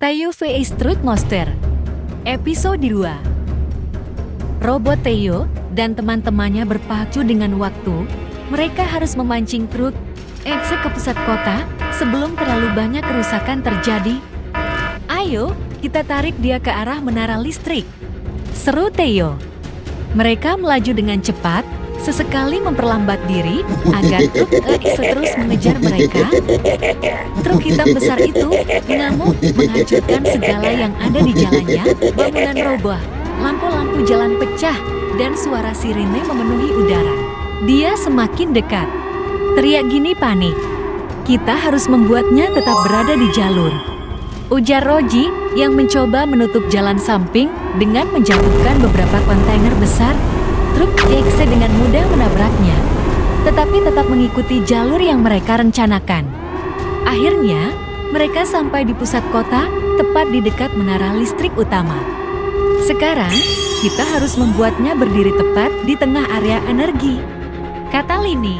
Tayo vs Truth Monster Episode 2. Robot Tayo dan teman-temannya berpacu dengan waktu. Mereka harus memancing truk X ke pusat kota sebelum terlalu banyak kerusakan terjadi. Ayo, kita tarik dia ke arah menara listrik, seru Tayo. Mereka melaju dengan cepat, sesekali memperlambat diri agar truk X terus mengejar mereka. Truk hitam besar itu mengamuk, menghancurkan segala yang ada di jalannya. Bangunan roboh, lampu-lampu jalan pecah, dan suara sirine memenuhi udara. Dia semakin dekat. Teriak gini panik. Kita harus membuatnya tetap berada di jalur, ujar Roji yang mencoba menutup jalan samping dengan menjatuhkan beberapa kontainer besar. Truk X dengan mudah menabraknya, tetapi tetap mengikuti jalur yang mereka rencanakan. Akhirnya, mereka sampai di pusat kota, tepat di dekat menara listrik utama. Sekarang, kita harus membuatnya berdiri tepat di tengah area energi, kata Lini.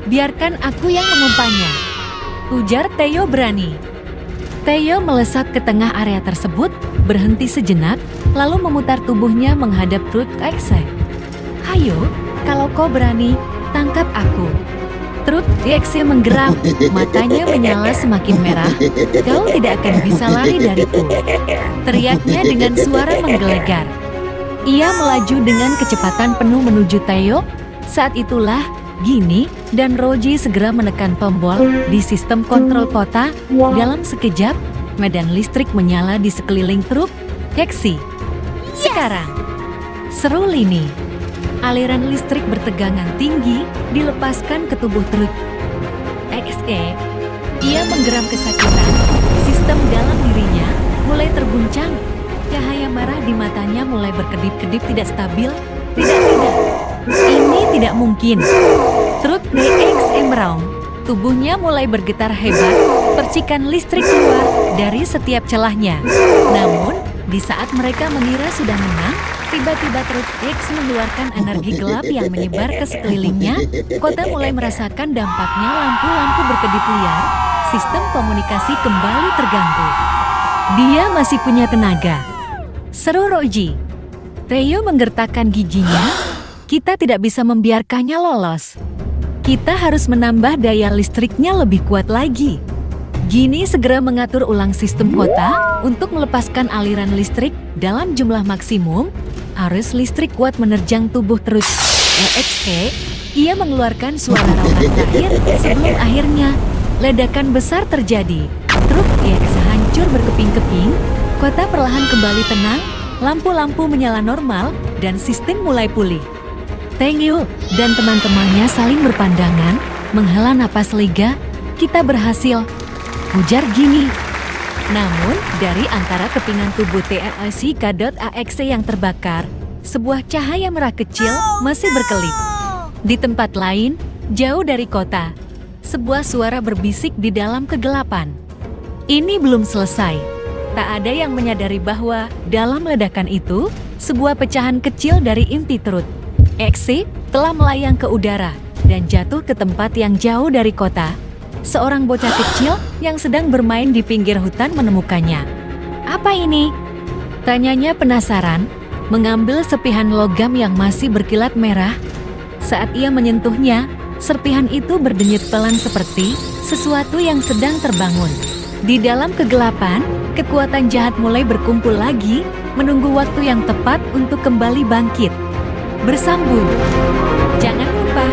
Biarkan aku yang mengumpanya, ujar Tayo berani. Tayo melesat ke tengah area tersebut, berhenti sejenak, lalu memutar tubuhnya menghadap truk X. Ayo, kalau kau berani, tangkap aku. Truk X menggeram, matanya menyala semakin merah. Kau tidak akan bisa lari dariku, teriaknya dengan suara menggelegar. Ia melaju dengan kecepatan penuh menuju Tayo. Saat itulah, Gini dan Roji segera menekan tombol di sistem kontrol kota. Dalam sekejap, medan listrik menyala di sekeliling truk X. Sekarang, seru Lini. Aliran listrik bertegangan tinggi dilepaskan ke tubuh truk XE. Ia menggeram kesakitan. Sistem dalam dirinya mulai terguncang. Cahaya merah di matanya mulai berkedip-kedip tidak stabil. Tidak. Ini tidak mungkin. Truk DXE meraung. Tubuhnya mulai bergetar hebat. Percikan listrik keluar dari setiap celahnya. Namun, di saat mereka mengira sudah menang, tiba-tiba truk X mengeluarkan energi gelap yang menyebar ke sekelilingnya. Kota mulai merasakan dampaknya, lampu-lampu berkedip liar, sistem komunikasi kembali terganggu. Dia masih punya tenaga, seru Roji. Tayo menggertakkan giginya. Kita tidak bisa membiarkannya lolos. Kita harus menambah daya listriknya lebih kuat lagi. Gini segera mengatur ulang sistem kota untuk melepaskan aliran listrik dalam jumlah maksimum. Arus listrik kuat menerjang tubuh truk EXE. Ia mengeluarkan suara raungan terakhir sebelum akhirnya ledakan besar terjadi. Truk EXE hancur berkeping-keping. Kota perlahan kembali tenang. Lampu-lampu menyala normal dan sistem mulai pulih. Tayo dan teman-temannya saling berpandangan, menghela napas lega. Kita berhasil, ujar Gini. Namun, dari antara kepingan tubuh TLC-KAX yang terbakar, sebuah cahaya merah kecil masih berkelip. Di tempat lain, jauh dari kota, sebuah suara berbisik di dalam kegelapan. Ini belum selesai. Tak ada yang menyadari bahwa dalam ledakan itu, sebuah pecahan kecil dari inti truk X telah melayang ke udara dan jatuh ke tempat yang jauh dari kota. Seorang bocah kecil yang sedang bermain di pinggir hutan menemukannya. Apa ini? Tanyanya penasaran, mengambil serpihan logam yang masih berkilat merah. Saat ia menyentuhnya, serpihan itu berdenyut pelan seperti sesuatu yang sedang terbangun. Di dalam kegelapan, kekuatan jahat mulai berkumpul lagi, menunggu waktu yang tepat untuk kembali bangkit. Bersambung. Jangan lupa